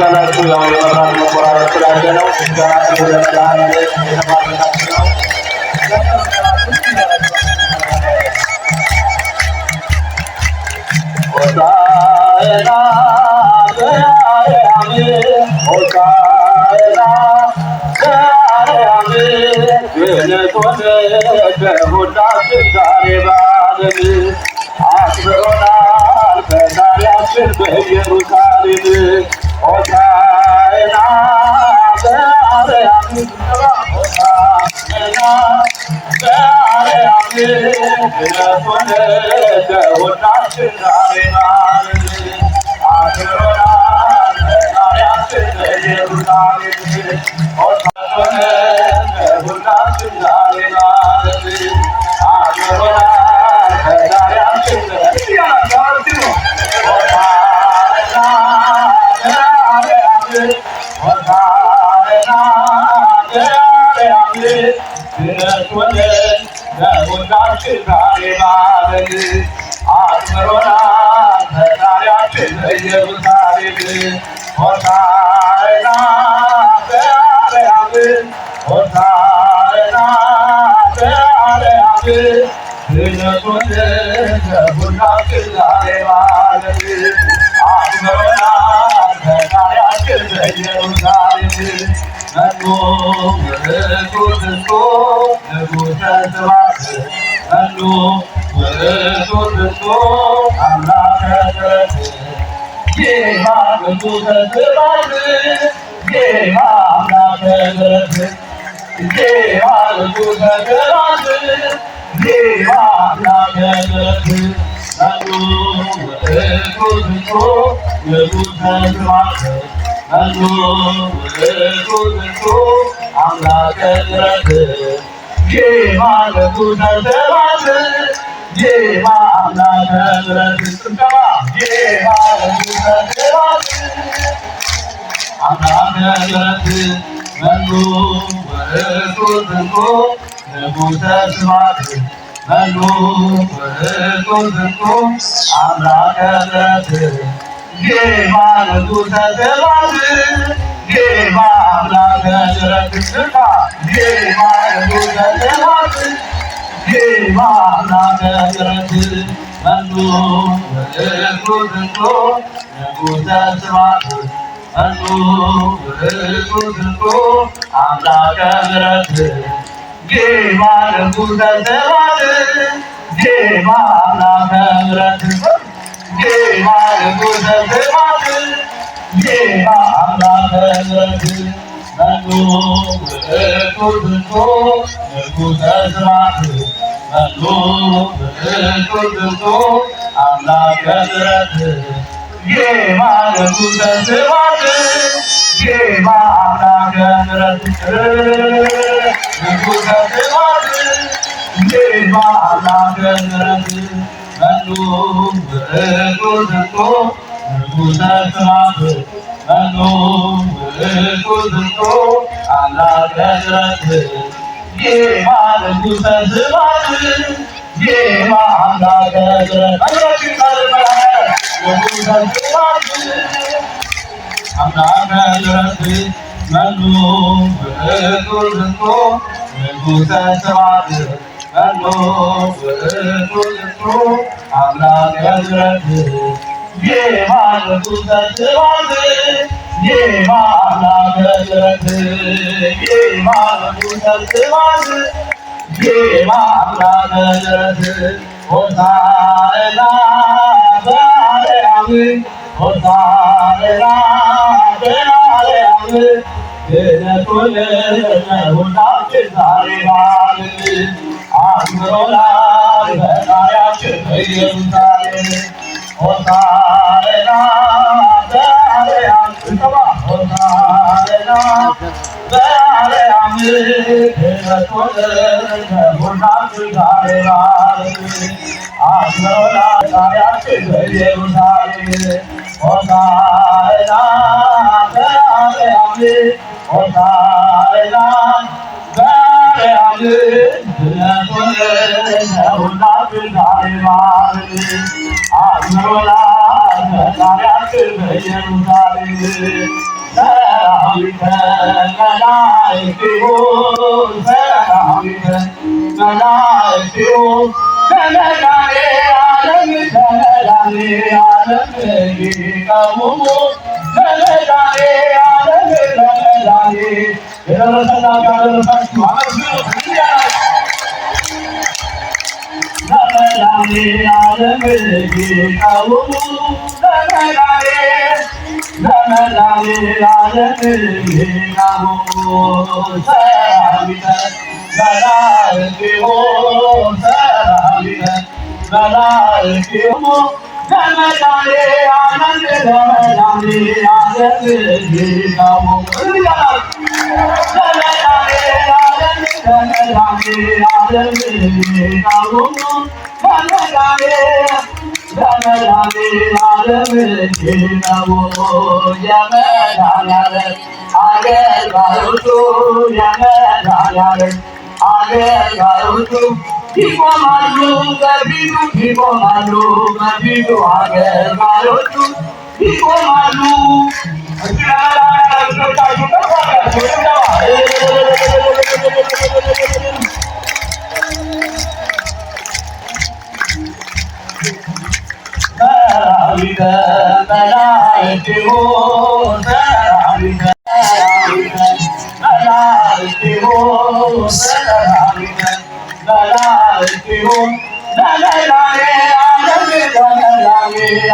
ያላችሁ ያው የመብራት መቆራረጥ ስላለ ነው። ጋራችሁ ለመዳን የተማረካችሁ ነው። ሆሳዕና በአርያም ሆሳዕና በአርያም ገነት ሆነ በሁላችን ዛሬ በዓለም አክብሮናል ፈጣሪያችን በኢየሩሳሌም ሆሳዕና በአርያም ሆሳዕና በአርያም ገነት ሆነ በሁላችን ዛሬ በዓለም አክብሮናል ፈጣሪያችን በኢየሩሳሌም ሆሳዕና በሁላችን ዛሬ በዓለም አክብሮናል ፈጣሪያችን የማምላክ ምሕረት የማርጉ የማምላክ ምሕረት መኑ ውእቱ ዝንቱ ንጉሠ ስብሐት መኑ ውእቱ ዝንቱ አምላከ ምሕረት ጌማ ንጉሠ ስብሐት ጌማ አምላከ ምሕረት ጌማ ንጉሠ ስብሐት ጌማ አምላከ ምሕረት መኑ ውእቱ ዝንቱ ንጉሠ ስብሐት መኑ ውእቱ ዝንቱ አምላከ ምሕረት ጌማ ንጉሠ ስብሐት ጌማ አምላከ ምሕረት ንጉሠ ስብሐት ጌማ አምላከ ምሕረት መኑ ውእቱ ዝንቱ ንጉሠ ስብሐት መኑ ውእቱ ዝንቱ አምላከ ምሕረት ጌማ ንጉሠ ስብሐት ጌማ አምላከ ምሕረት ንጉሠ ስብሐት አምላከ ምሕረት መኑ ውእቱ ዝንቱ ንጉሠ ስብሐት መኑ ውእቱ ዝንቱ አምላከ ምሕረት ጌማ ንጉሠ ስብሐት ጌማ አምላከ ምሕረት ጌማ ንጉሠ ስብሐት ጌማ አምላከ ምሕረት ሆሳዕና በአርያም ሆሳዕና በአርያም ክህነቱን ለሁላችን ዛሬ ባልን አክብሮናል ፈጣሪያችን በኢየሩሳሌም ሆሳዕና በአርያም ሆሳዕና በአርያም ክህነቱን ለሁላችን ዛሬ ባልን አክብሮናል ፈጣሪያችን በኢየሩሳሌም ሆሳዕና በአርያም ሆሳዕና በአርያም ክህነቱን ለሁላችን ዛሬ ባልን አክብሮናል ፈጣሪያችን በኢየሩሳሌም ሰራዊተ መላእክቲሁ ሰራዊተ መላእክቲሁ ከመድኃኔ ዓለም ይቀውሙ ከመድኃኔ ዓለም ከመድኃኔ የደረሰላችሁ ያደረሳችሁ ከመድኃኔ ዓለም ይቀውሙ ከመድኃኔ ዓለም ይቀውሙ ሰራዊተ መላእክቲሁ ሰራዊተ መላእክቲሁ ከመድኃኔ ዓለም ይቀውሙ ከመድኃኔ ዓለም ይቀውሙ ከመድኃኔ ዓለም ይቀውሙ የመድኃኔዓለም አገልጋዮቹ የመድኃኔዓለም አገልጋዮቹ ይቆማሉ በፊቱ ይቆማሉ በፊቱ አገልጋዮቹ ይቆማሉ። ሰራዊተ መላእክቲሁ ሰራዊተ መላእክቲሁ ሰራዊተ መላእክቲሁ ለመድኃኔ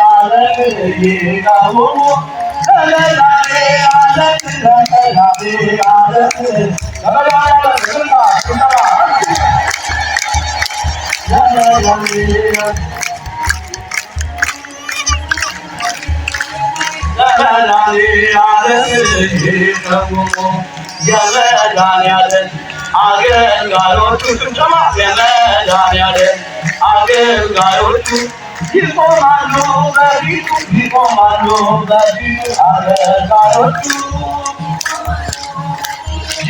ዓለም ይቀውሙ ለመድኃኔ የመድኃኔዓለም አገልጋዮቹ ስብሰባ የመድኃኔዓለም አገልጋዮቹ ይቆማሉ በፊቱ ይቆማሉ በፊቱ አገልጋዮቹ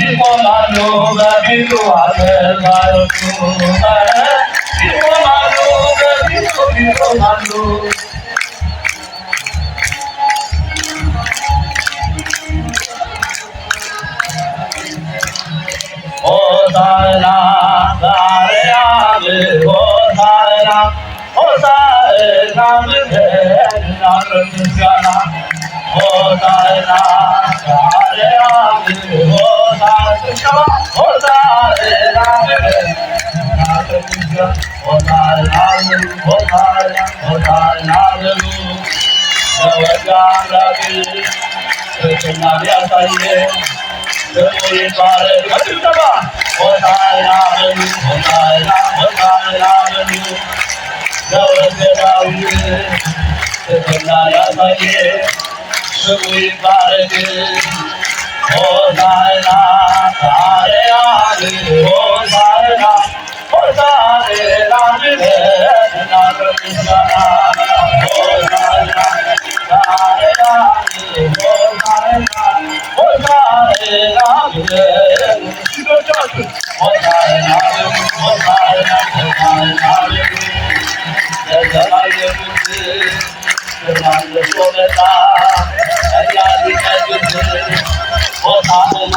ይቆማሉ በፊቱ አገልጋዮቹ ይቆማሉ በፊቱ ይቆማሉ ሆሳዕና ብለን እናቅርብ ምስጋና ሆሳዕና ለአርያም ሆሳዕና ብለን እናቅርብ ምስጋና ሆሳዕና በሉ ለወልደ አምላክ ትሕትና ሊያሳየ ስሙ ይባረክ በጭብጨባ ሆሳዕና በሉ ሆሳዕና በሉ ለወልደ ዳዊት ትሕትና ሊያሳየ ስሙ ይባረክ ሆሳዕና ለአርያም ሆሳዕና ብለን እናቅርብ ምስጋና ሆሳዕና ለአርያም ሆሳዕና ብለን ሆሳዕና ለሰማይ ንጉሥ ግርማን ለብሶ መጣ እኛን ሊቀድስ ሆሳዕና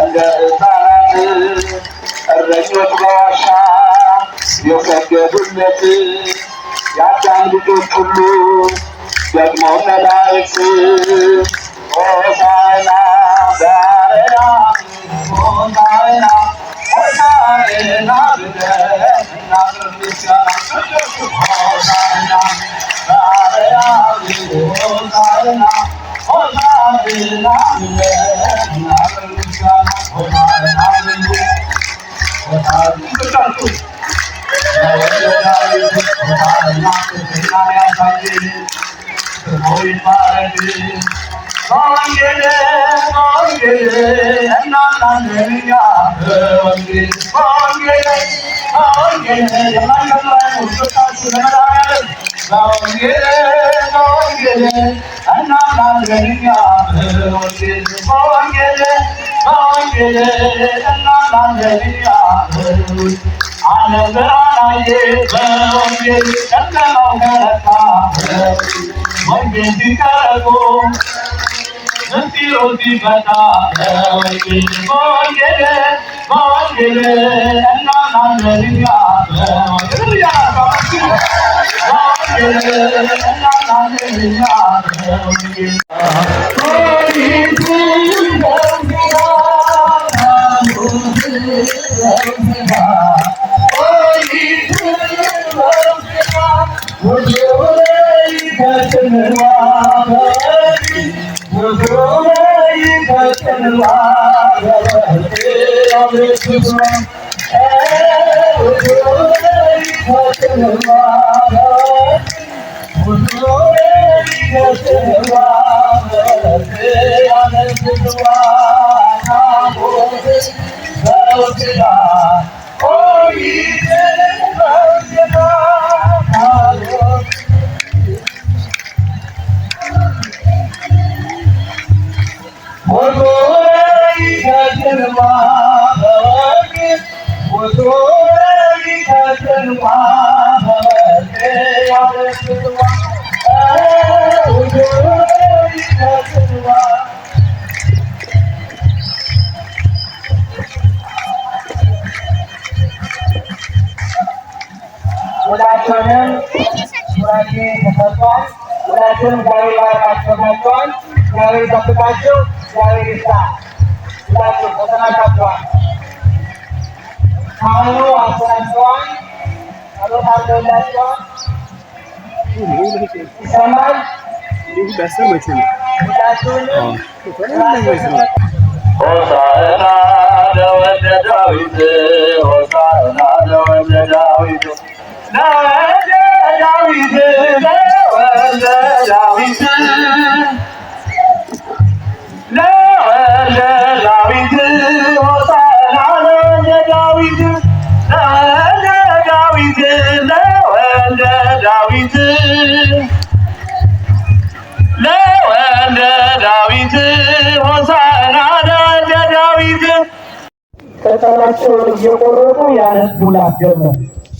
እንደ ሕፃናት እረኞች በዋሻ የሰገዱለት የአዳም ልጆች ሁሉ ደግሞ መላእክት ሆሳዕና በአርያም ሆሳዕና ብለን እናቅርብ ምስጋና ሆሳዕና በአርያም ሆሳዕና ብለን እናቅርብ ምስጋና ሆሳዕና Thank you. ሁላችንም ቡራኬ ተሰጥቷል። ሁላችንም እግዚአብሔር ይባርካችሁ ተባብሏል። እግዚአብሔር ይጠብቃችሁ። እግዚአብሔር ይስጣ። ሁላችሁም ተሰናብታችኋል። ካህኑ አሰናብተዋል። ጸሎት አድርገውላችኋል። ይሰማል። ሆሳዕና ለወልደ ዳዊት ሆሳዕና ለወልደ ዳዊት ለወልደ ዳዊት ለወልደ ዳዊት ለወልደ ዳዊት ሆሳዕና ለወልደ ዳዊት ለወልደ ዳዊት ለወልደ ዳዊት ለወልደ ዳዊት ሆሳዕና ለወልደ ዳዊት። ቅጠላቸውን እየቆረጡ ያነቡላት ጀመር።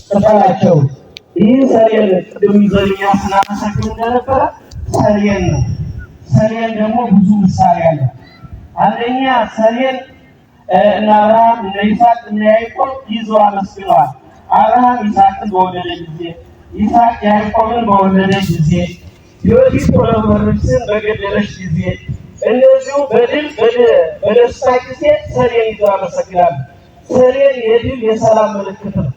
ቅጠላቸውን ይህ ሰሌን ቅድም ይዘኛ ስናመሰግን እንደነበረ ሰሌን ነው። ሰሌን ደግሞ ብዙ ምሳሌ አለ። አንደኛ ሰሌን እነ አብርሃም እነ ይስሐቅ እነ ያዕቆብ ይዘው አመስግነዋል። አብርሃም ይስሐቅን በወለደ ጊዜ፣ ይስሐቅ ያዕቆብን በወለደ ጊዜ፣ ዮዲት ወለመርብስን በገደለች ጊዜ፣ እንደዚሁ በድል በደስታ ጊዜ ሰሌን ይዘው ያመሰግናሉ። ሰሌን የድል የሰላም ምልክት ነው።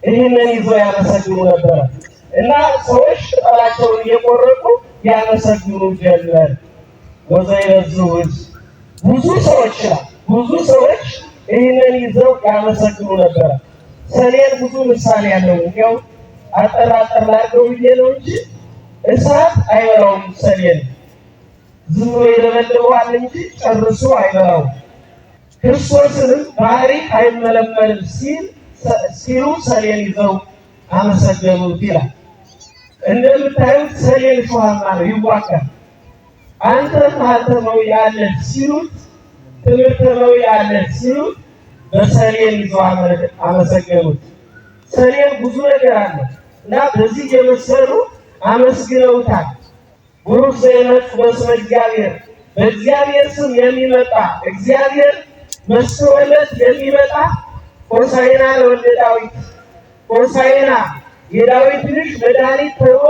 ይህንን ይዘው ያመሰግኑ ነበረ እና ሰዎች ቅጠላቸውን እየቆረጡ ያመሰግኑ ጀመር። ወዘይበዝሑ ብዙ ሰዎች ይህንን ይዘው ያመሰግኑ ነበረ። ሰሌን ብዙ ምሳሌ ያለው እንዲያው አጠራጠር ላድርገው ብዬ ነው እንጂ እሳት አይበላውም። ሰሌን ዝም ብሎ ይለበልበዋል እንጂ ጨርሶ አይበላውም። ክርስቶስንም ባህሪ አይመለመልም ሲሉ ሰሌን ይዘው አመሰገኑት ይላል። እንደምታዩት ሰሌን ሾሃማ ነው፣ ይዋጋል። አንተ ማህተመው ያለህ ሲሉት፣ ትምህርተ መው ያለህ ሲሉት በሰሌን ይዘው አመሰገኑት። ሰሌን ብዙ ነገር አለ እና በዚህ የመሰሉ አመስግነውታል። ቡሩክ ዘይመጽእ በስመ እግዚአብሔር፣ በእግዚአብሔር ስም የሚመጣ እግዚአብሔር መስሎለት የሚመጣ ሆሳዕና ለወልደ ዳዊት፣ ሆሳዕና የዳዊት ልጅ መድኃኒት ተብሎ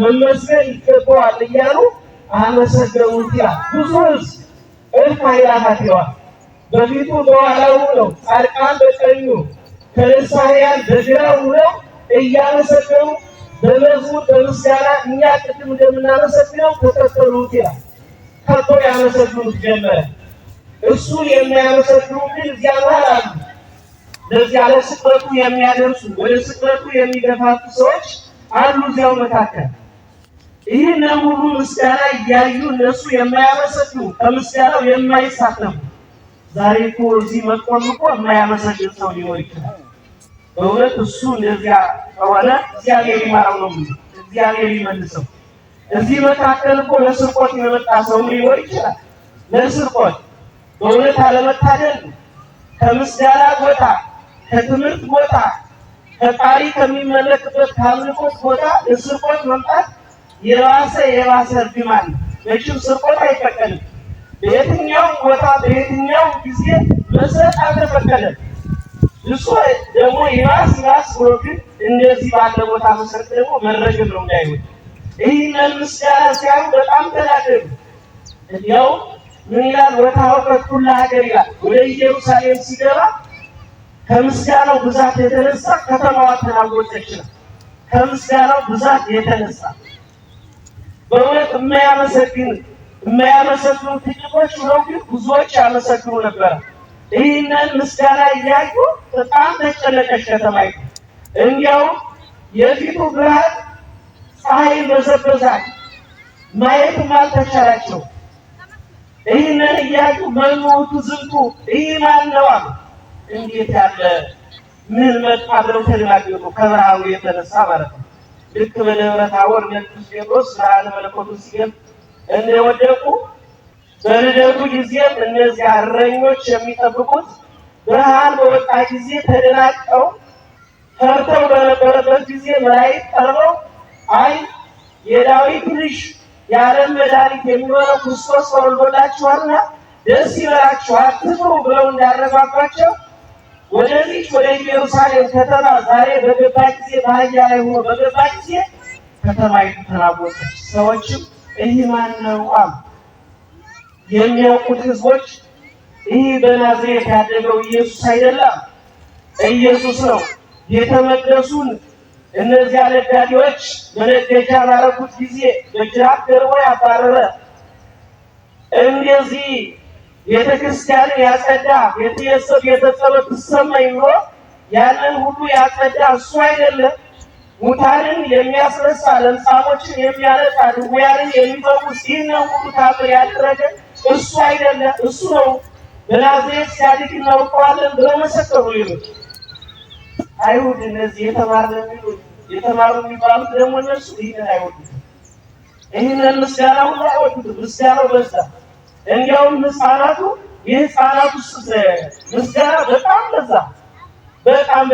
መመስገን ይገባዋል እያሉ አመሰገኑት ይላል። ብዙ ሕዝብ እልፍ አእላፋት ይለዋል። በፊቱ በኋላው ነው ጻድቃን በቀኙ ከንስሐያን በግራው ነው እያመሰገኑ በመዝሙር በምስጋና እኛ ቅድም እንደምናመሰግነው ተከተሉት ይላል። ከቶ ያመሰግኑት ጀመረ። እሱን የሚያመሰግኑ ግን እዚያ መሃል አሉ። ለዚያ ለስቅለቱ የሚያደርሱ ወደ ስቅለቱ የሚገፋፉ ሰዎች አሉ እዚያው መካከል። ይህንን ሁሉ ምስጋና እያዩ እነሱ የማያመሰግኑ ከምስጋናው የማይሳተፉ ዛሬ እኮ እዚህ መቆም እኮ የማያመሰግን ሰው ሊኖር ይችላል። በእውነት እሱ እንደዚያ ከሆነ እግዚአብሔር ይማረው ነው፣ እግዚአብሔር ይመልሰው። እዚህ መካከል እኮ ለስርቆት የመጣ ሰው ሊኖር ይችላል። ለስርቆት በእውነት አለመታደል ከምስጋና ቦታ፣ ከትምህርት ቦታ፣ ከቃሪ ከሚመለክበት ከአምልኮት ቦታ ለስርቆት መምጣት የባሰ እርግማን ነው። መቼም ስርቆት አይፈቀድም። በየትኛውም ቦታ በየትኛውም ጊዜ መስረቅ አልተፈቀደም። እሱ ደግሞ ይባስ ብሎ ግን እንደዚህ ባለ ቦታ መስረቅ ደግሞ መረገም ነው እንዳይሆን። ይህንን ምስጋና ሲያዩ በጣም ተናደዱ። እንዲያው ምን ይላል? ወታወከት ኩለ ሀገር ይላል። ወደ ኢየሩሳሌም ሲገባ ከምስጋናው ብዛት የተነሳ ከተማዋ ተናወጠች ነው። ከምስጋናው ብዛት የተነሳ በእውነት የማያመሰግኑ ጥቂቶች ነው፣ ግን ብዙዎች ያመሰግኑ ነበረ። ይህንን ምስጋና እያዩ በጣም ተጨነቀች ከተማይቱ። እንዲያውም የፊቱ ብርሃን ፀሐይ በዘበዛል፣ ማየትም አልተቻላቸው። ይህንን እያዩ መኑ ውእቱ ዝንቱ፣ ይህ ማን ነው አሉ። እንዴት ያለ ምን መጣ ብለው ተደናገጡ፣ ከብርሃኑ የተነሳ ማለት ነው። ልክ በደብረ ታቦር ቅዱስ ጴጥሮስ ብርሃነ መለኮቱን ሲገልጥ እንደወደቁ በልደቱ ጊዜም እነዚያ እረኞች የሚጠብቁት ብርሃን በወጣ ጊዜ ተደናቀው ፈርተው በነበረበት ጊዜ መላእክት ቀርበው አይ የዳዊት ልጅ የዓለም መድኃኒት የሚሆነው ክርስቶስ ተወልዶላችኋልና ደስ ይበላችሁ አትፍሩ ብለው እንዳረጋጓቸው ወደዚህ ወደ ኢየሩሳሌም ከተማ ዛሬ በገባ ጊዜ በአህያ ላይ ሆኖ በገባ ጊዜ ከተማይቱ ተናወጠች። ሰዎችም ይህ ማን ነው አሉ። የሚያውቁት ህዝቦች ይህ በናዝሬት ያደገው ኢየሱስ አይደለም፣ ኢየሱስ ነው። ቤተ መቅደሱን እነዚያ ነጋዴዎች መነገጃ ባረጉት ጊዜ በጅራፍ ገርፎ ያባረረ፣ እንደዚህ ቤተ ክርስቲያንን ያጸዳ፣ ቤተ ጸሎት ትሰማኝ ብሎ ያንን ሁሉ ያጸዳ እሱ አይደለም? ሙታንን የሚያስነሳ፣ ለምጻሞችን የሚያነጻ፣ ድውያንን የሚፈውስ ይህንን ሁሉ ታምር ያደረገ እሱ አይደለም? እሱ ነው። በናዝሬት ሲያድግ እናውቀዋለን ብለው መሰከሩ። ሌሎች አይሁድ እነዚህ የተማሩ የሚባሉት ደግሞ እነሱ ይህንን አይወዱትም። ይህንን ምስጋና ሁሉ አይወዱትም። ምስጋናው በዛ። እንዲያውም ህፃናቱ የህፃናቱ ምስጋና በጣም በዛ። በጣም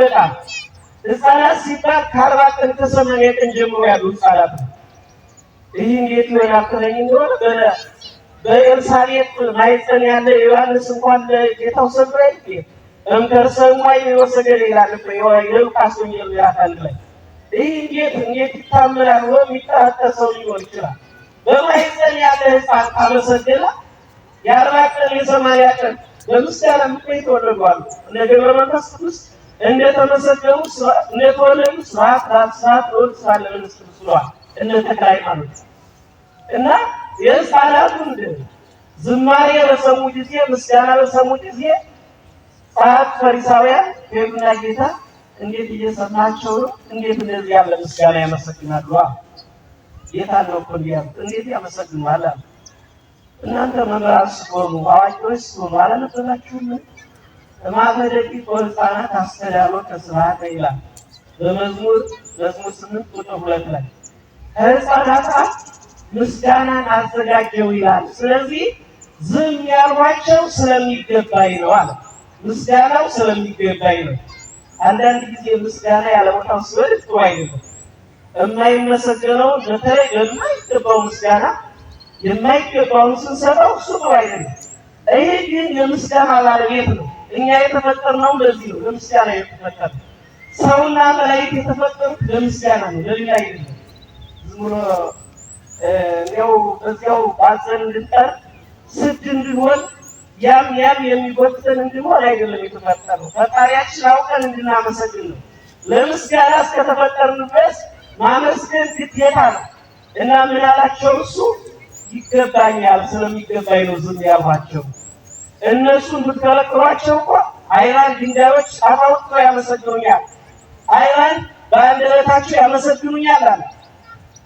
ህፃናት ሲባል ከ40 ቀን ከ80 ቀን ጀምሮ ያሉ ህፃናት ነው። ይህ እንዴት ይሆናል ትለኝ እንደሆነ በኤልሳቤጥ ማኅፀን ያለ ዮሐንስ እንኳን ለጌታው ሰምቶ አይደል እምከርሰማይ የወሰገደ ይላል እኮ የሉቃስ ወንጌል ምዕራፍ 1 ላይ። ይህ እንዴት ይታመናል ብሎ የሚጠራጠር ሰው ሊኖር ይችላል። በማኅፀን ያለ ህፃን ካመሰገነ የ40 ቀን የ80 ቀን በምስጋና ምክንያት ተወለዷል። እነ ገብረ መንፈስ ቅዱስ እንደተመሰገኑ እንደተወለዱ ስብሐት ለአብ ስብሐት ለወልድ ስብሐት ለመንፈስ ቅዱስ ብለዋል እነ ተክለ ሃይማኖት። እና የህፃናቱን ዝማሬ በሰሙ ጊዜ ምስጋና በሰሙ ጊዜ ጸሐፍት ፈሪሳውያን ሄዱና ጌታ እንዴት እየሰማቸው ነው? እንዴት እንደዚህ ያለ ምስጋና ያመሰግናሉ? ጌታ ነው እኮ እንዲያሉት እንዴት ያመሰግናሉ? እናንተ መምህራን ስትሆኑ አዋቂዎች ስትሆኑ አላነበባችሁም? በማፈደቂት ወሕፃናት አስተዳሎ ከስብሐተ ይላል በመዝሙር 8 ቁጥር 2 ላይ ከህፃናት ምስጋናን አዘጋጀው ይላል። ስለዚህ ዝም ያልኋቸው ስለሚገባኝ ነው አለ። ምስጋናው ስለሚገባኝ ነው። አንዳንድ ጊዜ ምስጋና ያለቦታው ሲወድ ጥሩ አይደለም። የማይመሰገነው በተለይ የማይገባው ምስጋና የማይገባውን ስንሰጠው እሱ ጥሩ አይደለም። ይሄ ግን የምስጋና ባለቤት ነው። እኛ የተፈጠርነው ለዚህ ነው፣ ለምስጋና የተፈጠርነው። ሰውና መላእክት የተፈጠሩት ለምስጋና ነው፣ ለሌላ አይደለም። ዝም ብሎ ያው በዚያው ባዘን እንድንቀር ስድ እንድንሆን ያም የሚጎትተን እንድንሆን አይደለም የተፈጠረው። ፈጣሪያችን አውቀን እንድናመሰግን ነው። ለምስጋና እስከተፈጠርን ድረስ ማመስገን ግዴታ ነው። እና ምን አላቸው? እሱ ይገባኛል፣ ስለሚገባኝ ነው ዝም ያልኋቸው። እነሱን ብትከለክሏቸው እኮ አይላንድ ድንጋዮች ጫፍ አውጥተው ያመሰግኑኛል፣ አይላንድ በአንደበታቸው ያመሰግኑኛል አለ።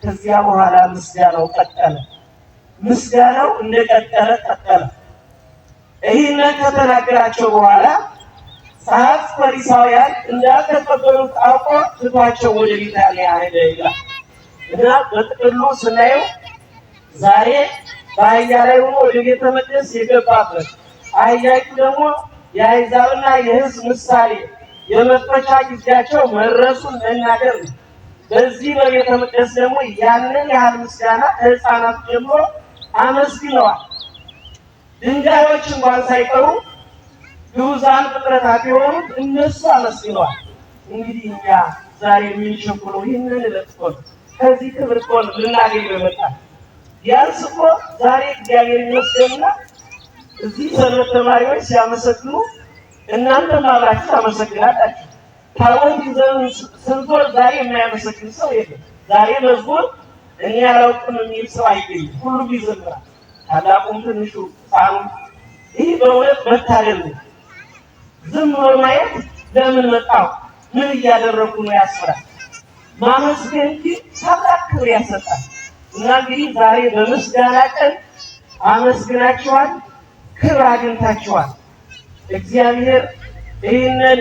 ከዚያ በኋላ ምስጋናው ቀጠለ። ምስጋናው እንደቀጠለ ቀጠለ። ይህንን ከተናገራቸው በኋላ ጸሐፍት ፈሪሳውያን እንዳልተቀበሉት አውቆ ትቷቸው ወደ ቢታንያ ሄደ ይላል። እና በጥቅሉ ስናየው ዛሬ በአህያ ላይ ሆኖ ወደ ቤተ መቅደስ የገባበት አህያይቱ ደግሞ የአሕዛብና የሕዝብ ምሳሌ የመክፈቻ ጊዜያቸው መድረሱን መናገር ነው። በዚህ በቤተ መቅደስ ደግሞ ያንን ያህል ምስጋና ከሕፃናት ጀምሮ አመስግነዋል። ድንጋዮች እንኳን ሳይቀሩ ግዑዛን ፍጥረታት የሆኑት እነሱ አመስግነዋል። እንግዲህ እኛ ዛሬ የምንቸኩለው ይህንን ዕለት እኮ ነው። ከዚህ ክብር እኮ ልናገኝ በመጣን ቢያንስ እኮ ዛሬ እግዚአብሔር ይመስገንና እዚህ ሰንበት ተማሪዎች ሲያመሰግኑ እናንተም አብራችሁ ታመሰግናላችሁ። ታቦት ይዘን ስንዞር ዛሬ የማያመሰግን ሰው የለም። ዛሬ መዝሙር እኔ ያላውቅም የሚል ሰው አይገኝም። ሁሉም ይዘምራል፣ ታላቁም ትንሹ ሕፃኑም። ይህ በእውነት መታደል ነው። ዝም ብሎ ማየት ለምን መጣሁ ምን እያደረጉ ነው ያስፈራል። ማመስገን ግን ታላቅ ክብር ያሰጣል። እና እንግዲህ ዛሬ በምስጋና ቀን አመስግናችኋል፣ ክብር አግኝታችኋል። እግዚአብሔር ይህንን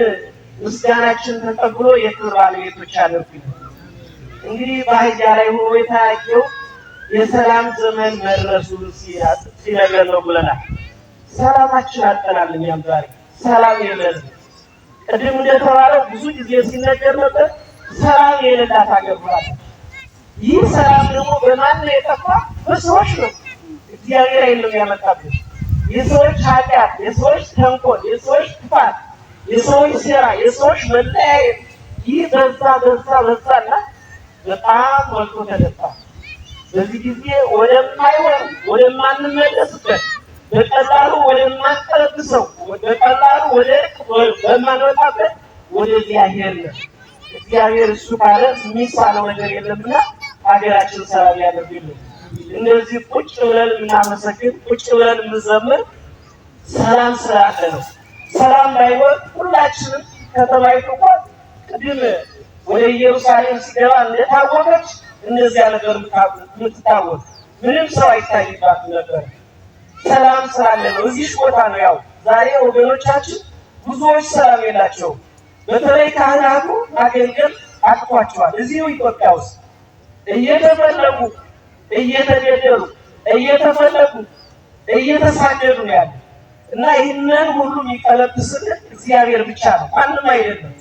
ምስጋናችን ተቀብሎ የክብር ባለቤቶች አድርጉን። እንግዲህ በአህያ ላይ ሆኖ የታየው የሰላም ዘመን መድረሱን ሲነገር ነው ብለናል። ሰላማችን አጠናል። እኛም ዛሬ ሰላም የለንም። ቅድም እንደተባለው ብዙ ጊዜ ሲነገር ነበር ሰላም የሌላት ሀገር ብላለች። ይህ ሰላም ደግሞ በማን ነው የጠፋ? በሰዎች ነው። እግዚአብሔር አይደለም ያመጣብን። የሰዎች ኃጢአት፣ የሰዎች ተንኮል፣ የሰዎች ክፋት፣ የሰዎች ሴራ፣ የሰዎች መለያየት ይህ በዛና በጣም ሞልቶ ተደፋ። በዚህ ጊዜ ወደማይሆን ወደማንመለስበት በቀላሉ ወደማንቀለብሰው በቀላሉ ወደ በማንወጣበት ወደዚያ ሄድን። እግዚአብሔር እሱ ካለ የሚሳነው ነገር የለምና ሀገራችን ሰላም ያደርግልን። እንደዚህ ቁጭ ብለን የምናመሰግን ቁጭ ብለን የምንዘምር ሰላም ስላለ ነው። ሰላም ባይሆን ሁላችንም ከተማይቱ እንኳን ቅድም ወደ ኢየሩሳሌም ሲገባ እንደታወቀች እንደዚያ ነገር የምትታወቅ ምንም ሰው አይታይባትም ነበር። ሰላም ስላለ ነው። እዚህ ቦታ ነው። ያው ዛሬ ወገኖቻችን ብዙዎች ሰላም የላቸውም። በተለይ ካህናቱ ማገልገል አቅቷቸዋል። እዚሁ ኢትዮጵያ ውስጥ እየተፈለጉ እየተገደሉ እየተፈለጉ እየተሳደዱ ነው ያለ እና ይህንን ሁሉ የሚቀለብስልን እግዚአብሔር ብቻ ነው፣ ማንም አይደለም።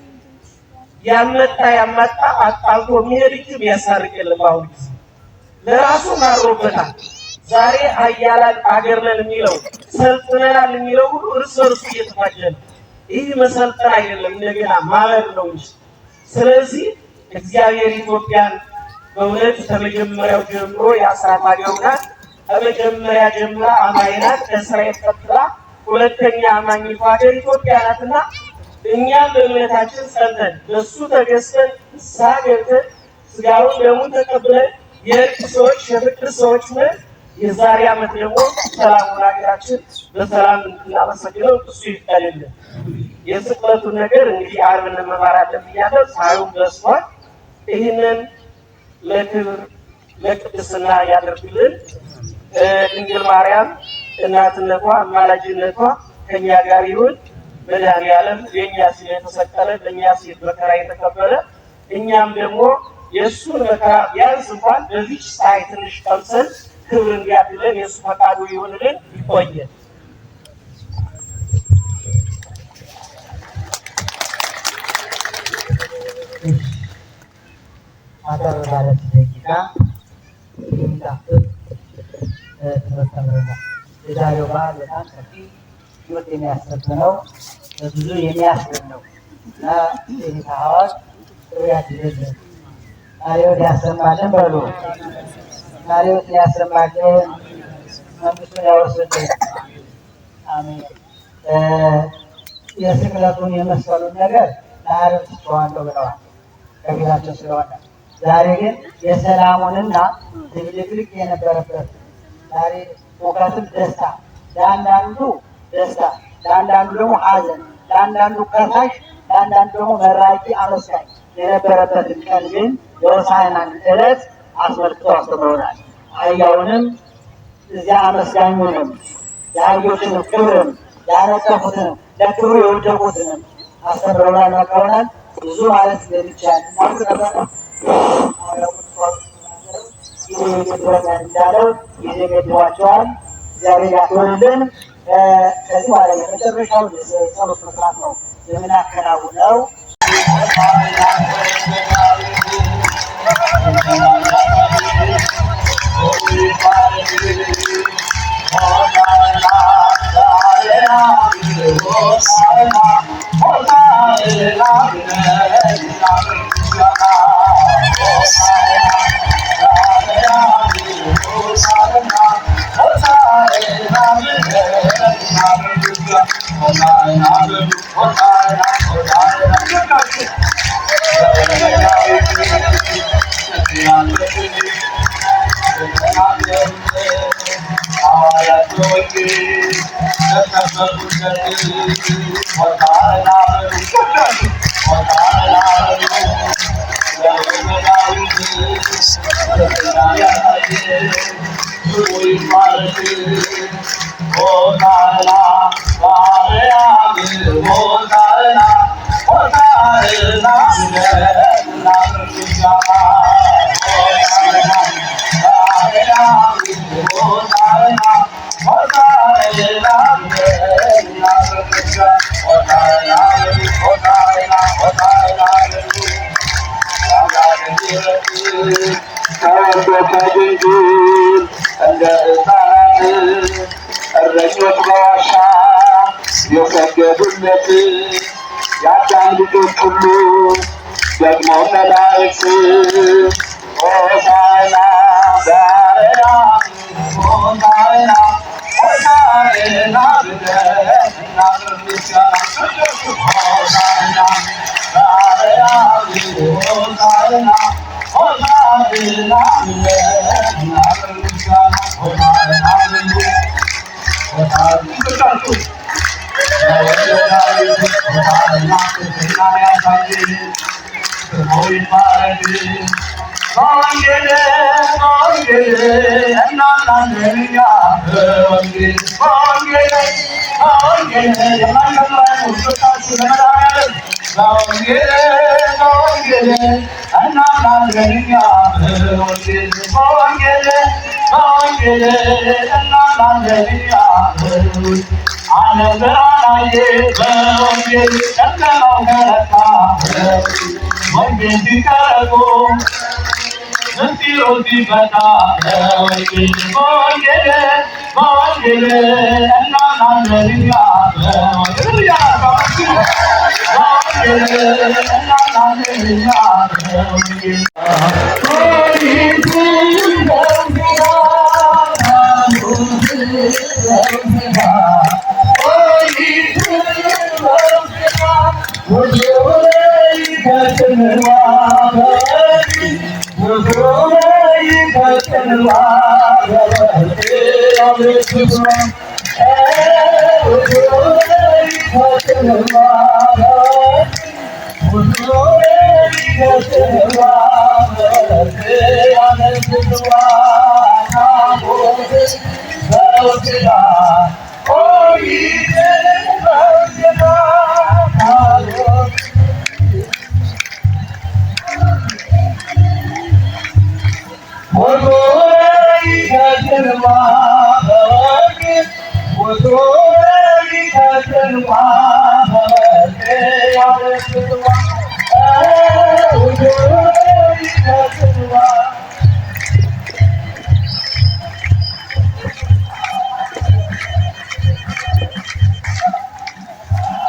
ያመጣ አጣልቶ የሚሄድ እንጂ የሚያሳርቅልን በአሁኑ ጊዜ ለራሱ ማሮበታል። ዛሬ ኃያላን አገር ነን የሚለው ሰልጥነናል የሚለው ሁሉ እርስ በርሱ እየተፋጀ ነው። ይህ መሰልጠን አይደለም፣ እንደገና ማመር ነው እንጂ። ስለዚህ እግዚአብሔር ኢትዮጵያን በእውነት ከመጀመሪያው ጀምሮ የአስራት ሀገሩ ናት። ከመጀመሪያ ጀምራ አማኝ ናት። ከእስራኤል ቀጥላ ሁለተኛ አማኝቷ ሀገር ኢትዮጵያ ናትና እኛም በእምነታችን ጸንተን በእሱ ተገዝተን ንስሐ ገብተን ስጋውን ደሙን ተቀብለን የእርቅ ሰዎች የፍቅር ሰዎች ነን። የዛሬ ዓመት ደግሞ ሰላሙን ሀገራችን በሰላም እናመሰግነው እሱ ይፍቀድልን። የስቅለቱን ነገር እንግዲህ ዓርብ እንመማራለን ብያለሁ። ፀሐዩም በስቷል። ይህንን ለክብር ለቅድስና ያደርግልን። ድንግል ማርያም እናትነቷ አማላጅነቷ ከኛ ጋር ይሁን። መድኃኒዓለም የእኛ ሲል የተሰቀለ ለእኛ ሲል መከራ የተቀበለ እኛም ደግሞ የእሱን መከራ ቢያንስ እንኳን በዚች ፀሐይ ትንሽ ቀምሰን ክብር እንዲያድለን የእሱ ፈቃዱ ይሁንልን። ይቆየን። አጠር ባለች ደቂቃ የሚጣፍጥ ትምህርት ተምረናል። የዛሬው በዓል በጣም ሰፊ ህይወት የሚያሰጥ ነው፣ ብዙ የሚያስብል ነው እና የኔታ ሐዋዝ ጥሩ ያድርግልን። ቃልዮት ያሰማልን በሉ። ቃልዮት ያሰማልን፣ መንግስቱን ያወርስልን። አሜን። የስቅለቱን የመስቀሉን ነገር ለዓርብ ትቼዋለሁ ብለዋል ከቤታቸው ስለሆነ፣ ዛሬ ግን የሰላሙንና ድብልቅልቅ የነበረበት ዛሬ እውቀትም ደስታ፣ ለአንዳንዱ ደስታ፣ ለአንዳንዱ ደግሞ ሐዘን፣ ለአንዳንዱ ከሳሽ፣ ለአንዳንዱ ደግሞ መራቂ አመስጋኝ የነበረበትን ቀን ግን የሆሳዕናን ዕለት አስመልክቶ አስተምረውናል። አህያውንም እዚያ አመስጋኙንም የአህዮችንም ክብርም ያነጠፉትንም ለክብሩ የወደቁትንም አስተምረውናል፣ መክረውናል። ብዙ ማለት እንደሚቻል እንዳለው ጊዜ ገድቧቸዋል። እግዚአብሔር ያክብርልን። ከዚህ በኋላ የመጨረሻው ጸሎት መስራት ነው የምናከናውነው። እረኞች በዋሻ የሰገዱለት የአዳም ልጆች ሁሉ ደግሞ መላእክት ሆሳዕና በአርያም ሆሳዕና ሆሳዕና ብለን እናቅርብ ምስጋና ሆሳዕና በአርያም ሆሳዕና ሆሳዕና ብለን እናቅርብ ምስጋና ሆሳዕና ብለን ሆሳዕና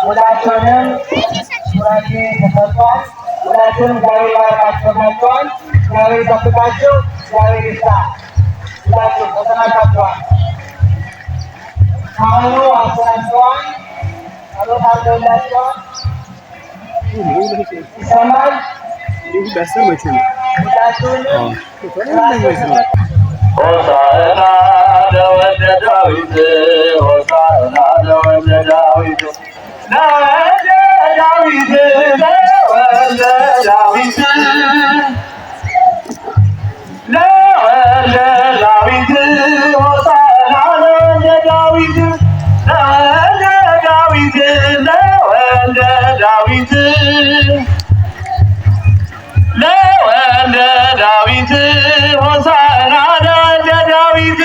ሁላችንም ሱራጌ ተሰጥቷል። ሁላችንም እግዚአብሔር ባርካችኋል። እግዚአብሔር ይጠብቃችሁ። እግዚአብሔር ይስጣ። ሁላችሁም ተሰናብታችኋል። ካህኑ አሰናብተዋል። ጸሎት አድርገውላችኋል። ይሰማል። ሁላችሁንም ሆሳዕና ለወልደ ዳዊት ሆሳዕና ለወልደ ዳዊት ለወልደ ዳዊት ለወልደ ዳዊት ለወልደ ዳዊት ሆሳዕና ለወልደ ዳዊት ለወልደ ዳዊት ለወልደ ዳዊት ለወልደ ዳዊት ሆሳዕና ለወልደ ዳዊት